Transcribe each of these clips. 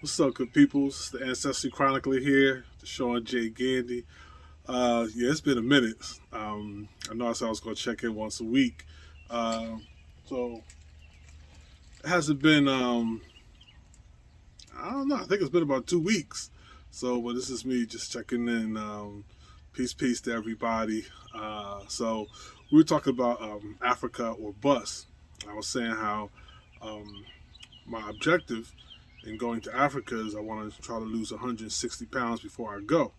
What's up, good peoples? The Ancestry Chronicler here, the Sean J. Gandy. Yeah, it's been a minute. I know I said I was going to check in once a week. Uh, so it hasn't been, I don't know, I think it's been about 2 weeks. But this is me just checking in. Peace to everybody. So we were talking about Africa or bust. I was saying how um, my objective in going to Africa is I want to try to lose 160 pounds before I go.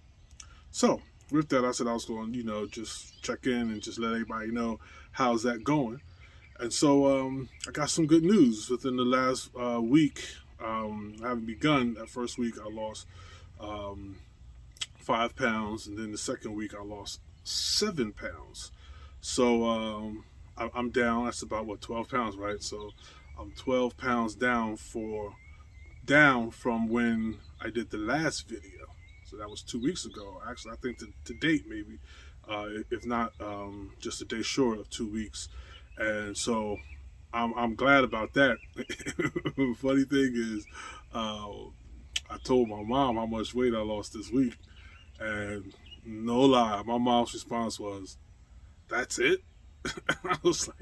So with that, I said I was going, just check in and just let everybody know how's that going. And so I got some good news within the last week. I haven't begun. That first week, I lost um, 5 pounds, and then the second week, I lost 7 pounds. So I'm down. That's about what 12 pounds, right? So I'm 12 pounds down from when I did the last video. So that was 2 weeks ago. Actually, I think to date maybe, if not just a day short of 2 weeks. And so I'm glad about that. Funny thing is, uh, I told my mom how much weight I lost this week, and no lie, my mom's response was, "That's it." I was like,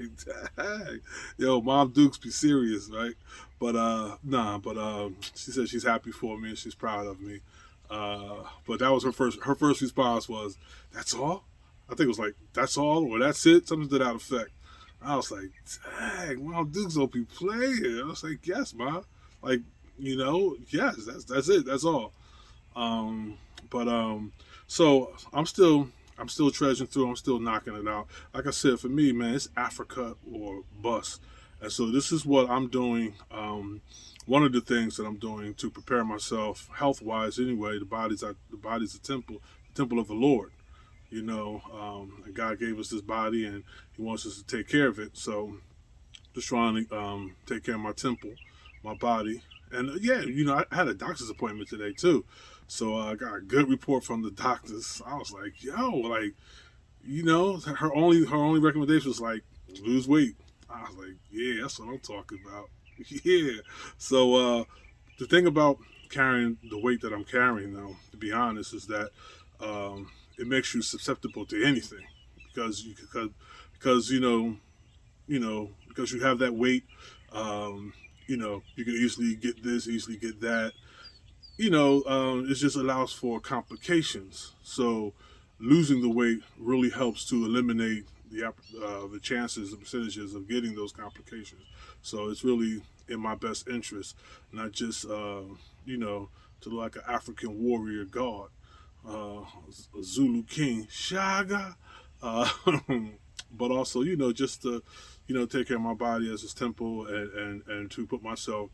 dang, yo, Mom Dukes be serious, right? But nah, but she said she's happy for me and she's proud of me. But that was her first response was, "That's all." I think it was like, "That's all," or "That's it," something to that effect. I was like, dang, Mom Dukes don't be playing. I was like, yes, Mom. Like, yes, that's it, that's all. Um, but so I'm still treasuring through. I'm still knocking it out. Like I said, for me, man, it's Africa or bust. And so this is what I'm doing. One of the things that I'm doing to prepare myself, health wise, anyway. The body's a temple, the temple of the Lord. And God gave us this body, and He wants us to take care of it. So just trying to take care of my temple, my body. And yeah, I had a doctor's appointment today too. So I got a good report from the doctors. I was like, yo, like, her only recommendation was like lose weight. I was like, yeah, that's what I'm talking about. Yeah. So the thing about carrying the weight that I'm carrying, though, to be honest, is that it makes you susceptible to anything because because you have that weight. You can easily get this, easily get that. It just allows for complications. So losing the weight really helps to eliminate the chances, the percentages of getting those complications. So it's really in my best interest, not just to look like an African warrior god, a Zulu king, Shaga, uh, but also just to take care of my body as his temple, and to put myself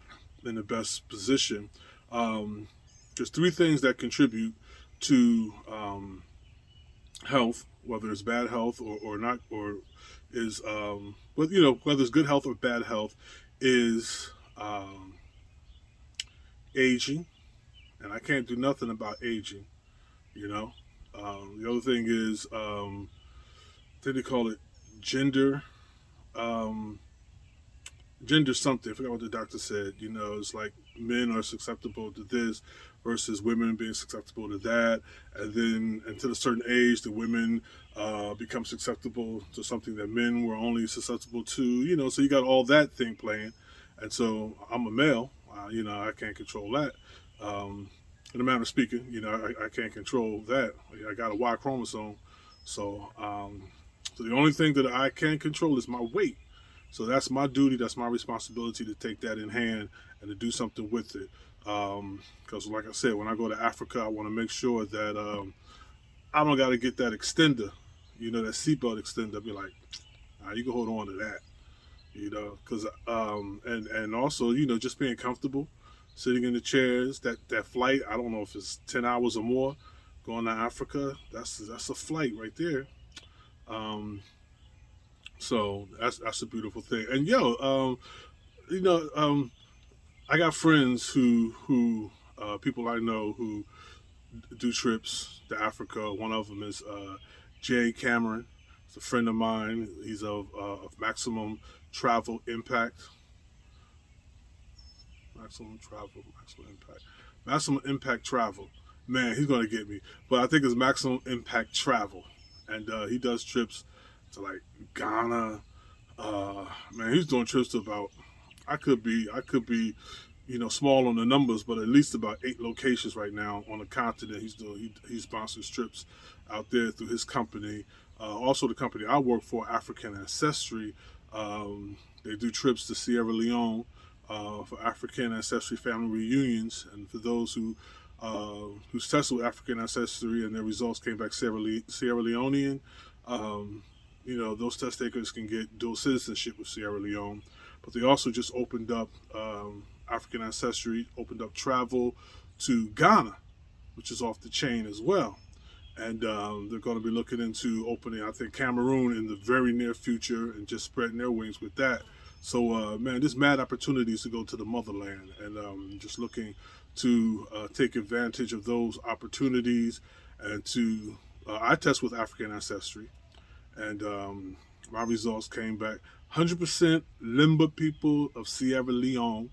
in the best position. There's three things that contribute to health, whether it's bad health or not, or is but whether it's good health or bad health, is aging, and I can't do nothing about aging. You know, the other thing is I think they call it gender. Um, Gender something. I forgot what the doctor said. It's like men are susceptible to this versus women being susceptible to that, and then until a certain age, the women become susceptible to something that men were only susceptible to. So you got all that thing playing, and so I'm a male. I can't control that. Um, in a manner of speaking, I can't control that. I got a Y chromosome, so so the only thing that I can control is my weight. So that's my duty. That's my responsibility to take that in hand and to do something with it. Because, like I said, when I go to Africa, I want to make sure that I don't got to get that extender, that seatbelt extender. Be like, you can hold on to that, because and also just being comfortable, sitting in the chairs. That flight, I don't know if it's 10 hours or more, going to Africa. That's a flight right there. Um, so that's a beautiful thing. And you know, um, I got friends who people I know who do trips to Africa. One of them is Jay Cameron. He's a friend of mine. He's of Maximum Travel Impact. Maximum travel, maximum impact. Maximum impact travel. Man, he's gonna get me. But I think it's maximum impact travel. And he does trips to like Ghana. Man, he's doing trips to about I could be small on the numbers, but at least about 8 locations right now on the continent. He's doing he sponsors trips out there through his company. Also, the company I work for, African Ancestry, they do trips to Sierra Leone for African Ancestry family reunions, and for those who's tested with African Ancestry and their results came back Sierra Leonean. Those test takers can get dual citizenship with Sierra Leone. But they also just opened up African Ancestry, opened up travel to Ghana, which is off the chain as well. And they're going to be looking into opening, I think, Cameroon in the very near future and just spreading their wings with that. So, man, there's mad opportunities to go to the motherland, and just looking to take advantage of those opportunities. And I test with African Ancestry, and my results came back 100% Limba people of Sierra Leone.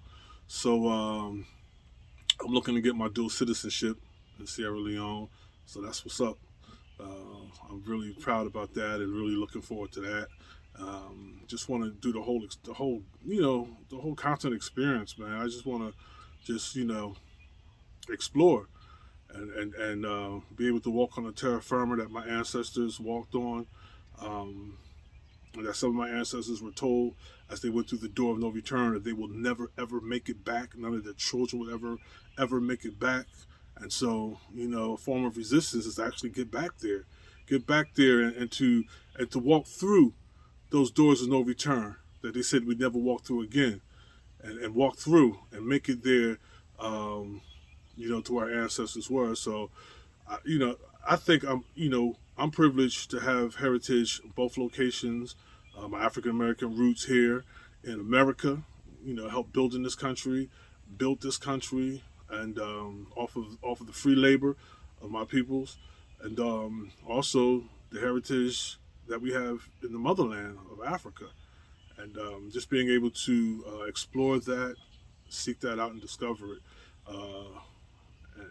So I'm looking to get my dual citizenship in Sierra Leone. So that's what's up. I'm really proud about that and really looking forward to that. Just want to do the whole content experience, man. I just want to explore and be able to walk on the terra firma that my ancestors walked on. That some of my ancestors were told as they went through the door of no return that they will never ever make it back. None of their children will ever make it back. And so, a form of resistance is to actually get back there, and to walk through those doors of no return that they said we'd never walk through again, and walk through and make it there, to where our ancestors were. So, I think I'm privileged to have heritage in both locations. My African American roots here in America, helped building this country, built this country, and off of the free labor of my peoples, and also the heritage that we have in the motherland of Africa, and just being able to explore that, seek that out, and discover it.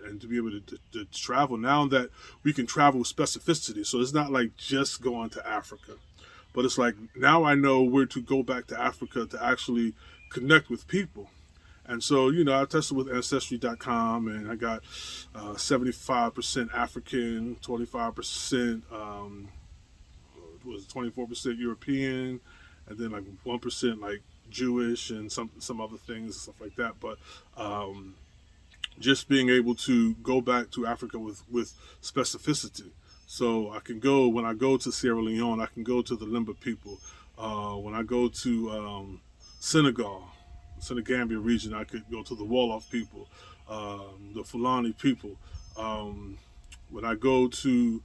And to be able to travel now that we can travel with specificity. So it's not like just going to Africa, but it's like now I know where to go back to Africa to actually connect with people. And so, I tested with Ancestry.com, and I got 75% African, 25%, was 24% European, and then like 1% like Jewish and some other things and stuff like that. But just being able to go back to Africa with specificity. So when I go to Sierra Leone, I can go to the Limba people. When I go to Senegal, Senegambia region, I could go to the Wolof people, the Fulani people. When I go to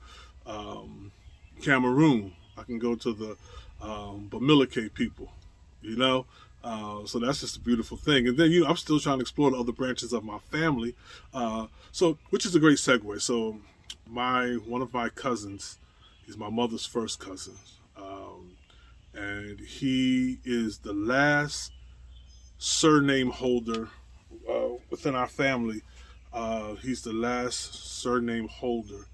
Cameroon, I can go to the Bamileke people, so that's just a beautiful thing. And then, I'm still trying to explore the other branches of my family. Which is a great segue. So one of my cousins, he's my mother's first cousin. And he is the last surname holder within our family. He's the last surname holder,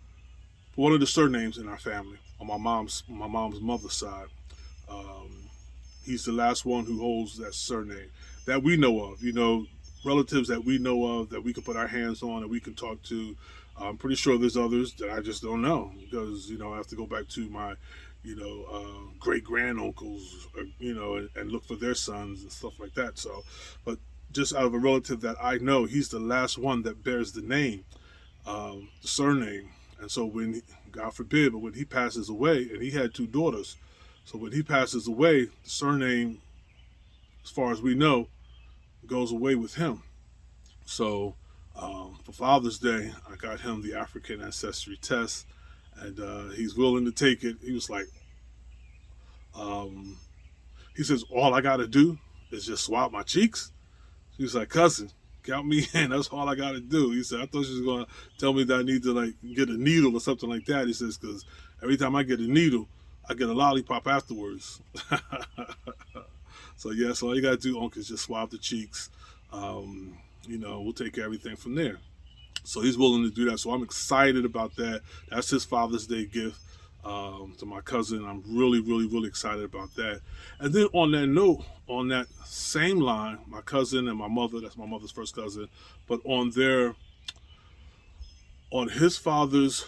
one of the surnames in our family on my mom's mother's side. He's the last one who holds that surname that we know of. Relatives that we know of that we can put our hands on and we can talk to. I'm pretty sure there's others that I just don't know because I have to go back to my great granduncles, and look for their sons and stuff like that. So, but just out of a relative that I know, he's the last one that bears the name, the surname. And so God forbid, but when he passes away, and he had 2 daughters, so when he passes away, the surname, as far as we know, goes away with him. So for Father's Day, I got him the African Ancestry test, and he's willing to take it. He was like, he says, all I got to do is just swab my cheeks. He was like, cousin, count me in. That's all I got to do. He said, I thought she was going to tell me that I need to get a needle or something like that. He says, because every time I get a needle, I get a lollipop afterwards. So all you got to do, Unc, is just swab the cheeks. We'll take everything from there. So he's willing to do that. So I'm excited about that. That's his Father's Day gift to my cousin. I'm really, really, really excited about that. And then on that note, on that same line, my cousin and my mother, that's my mother's first cousin, but on his father's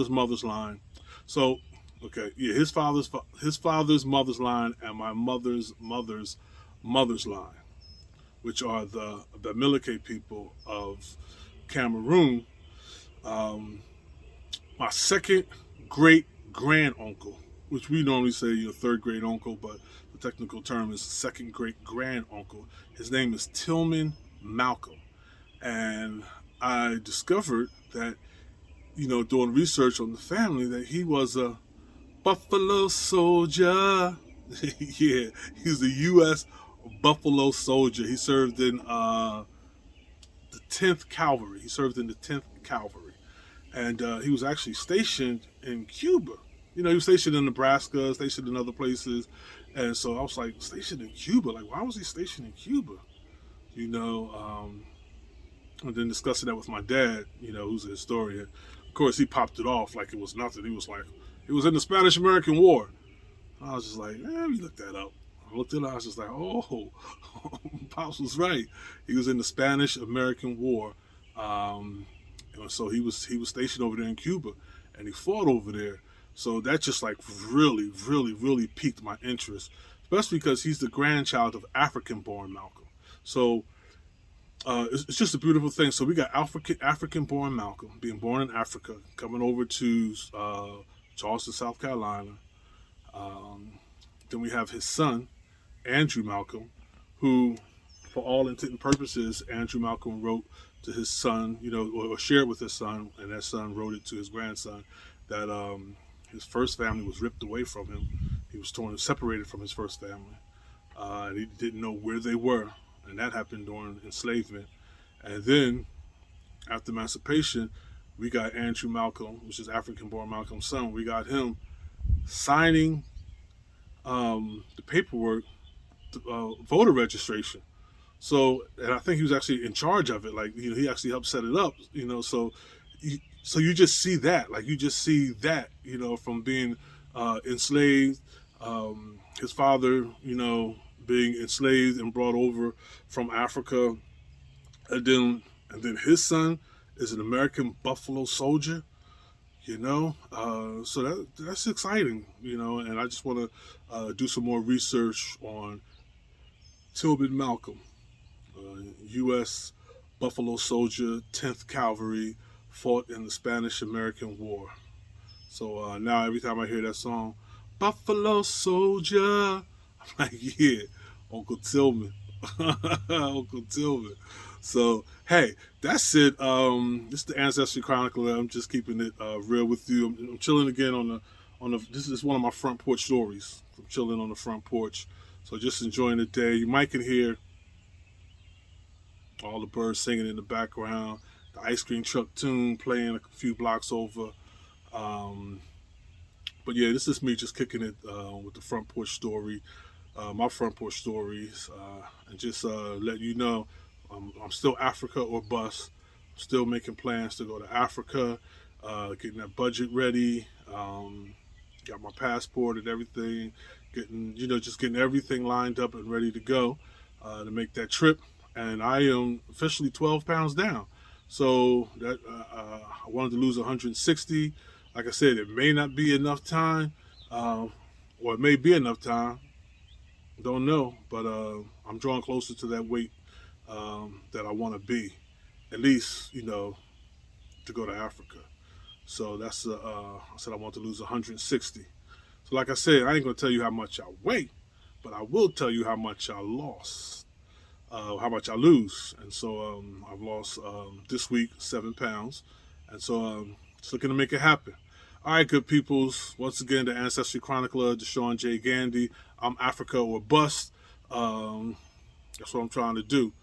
mother's line. So, okay, yeah, his father's mother's line and my mother's line, which are the Bamileke people of Cameroon. Um, my second great grand uncle, which we normally say your third great uncle, but the technical term is second great grand uncle. His name is Tillman Malcolm, and I discovered that doing research on the family that he was a Buffalo Soldier. Yeah, he's a U.S. Buffalo Soldier. He served in the 10th Cavalry. He served in the 10th Cavalry. And he was actually stationed in Cuba. He was stationed in Nebraska, stationed in other places. And so I was like, stationed in Cuba? Like, why was he stationed in Cuba? You know, um, and then discussing that with my dad, who's a historian. Of course, he popped it off like it was nothing. He was like, he was in the Spanish American War. I was just like, let me look that up. I looked it up. I was just like, oh, Pops was right. He was in the Spanish American War. Um, so he was stationed over there in Cuba, and he fought over there. So that just like really, really, really piqued my interest, especially because he's the grandchild of African-born Malcolm. So it's just a beautiful thing. So we got African-born Malcolm being born in Africa, coming over to Charleston, South Carolina. Um, then we have his son, Andrew Malcolm, who, for all intent and purposes, Andrew Malcolm wrote to his son, or shared with his son, and that son wrote it to his grandson, that his first family was ripped away from him. He was separated from his first family. And he didn't know where they were, and that happened during enslavement. And then, after emancipation, we got Andrew Malcolm, which is African-born Malcolm's son. We got him signing the paperwork, voter registration. So, and I think he was actually in charge of it. Like, he actually helped set it up. So you just see that, from being enslaved, his father, being enslaved and brought over from Africa, and then his son is an American Buffalo Soldier. So that's exciting. And I just want to do some more research on Tillman Malcolm, U.S. Buffalo Soldier, 10th Cavalry, fought in the Spanish-American War. So now every time I hear that song, Buffalo Soldier, I'm like, yeah, Uncle Tillman. Uncle Tillman. So, hey, that's it. This is the Ancestry Chronicler. I'm just keeping it real with you. I'm chilling again this is one of my front porch stories. I'm chilling on the front porch. So just enjoying the day. You might can hear all the birds singing in the background, the ice cream truck tune playing a few blocks over. Um, but yeah, this is me just kicking it with the front porch story, my front porch stories, and just let you know I'm still Africa or bust. I'm still making plans to go to Africa, getting that budget ready, got my passport and everything, just getting everything lined up and ready to go to make that trip. And I am officially 12 pounds down. So that I wanted to lose 160. Like I said, it may not be enough time, or it may be enough time. Don't know, but I'm drawing closer to that weight that I want to be, at least to go to Africa. So that's I said I want to lose 160. So like I said, I ain't gonna tell you how much I weigh, but I will tell you how much I lost, how much I lose. And so I've lost this week 7 pounds, and so just looking to make it happen. All right, good peoples. Once again, the Ancestry Chronicler, Deshaun J. Gandy. I'm Africa or bust. That's what I'm trying to do.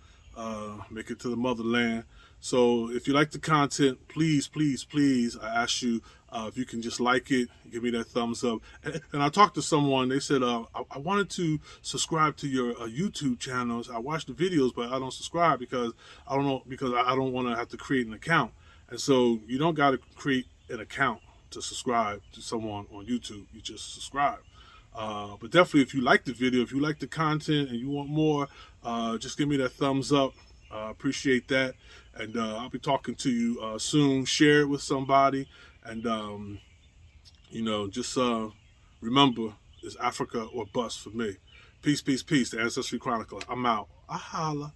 make it to the motherland. So if you like the content, please, please, please, I ask you if you can just like it, give me that thumbs up. And I talked to someone, they said, I wanted to subscribe to your YouTube channels. I watch the videos, but I don't subscribe because I don't know, because I don't want to have to create an account. And so you don't got to create an account to subscribe to someone on YouTube. You just subscribe. But definitely, if you like the video, if you like the content and you want more, just give me that thumbs up. Appreciate that. And I'll be talking to you soon. Share it with somebody. And, just remember, it's Africa or bust for me. Peace, peace, peace. The Ancestry Chronicler. I'm out. I holla.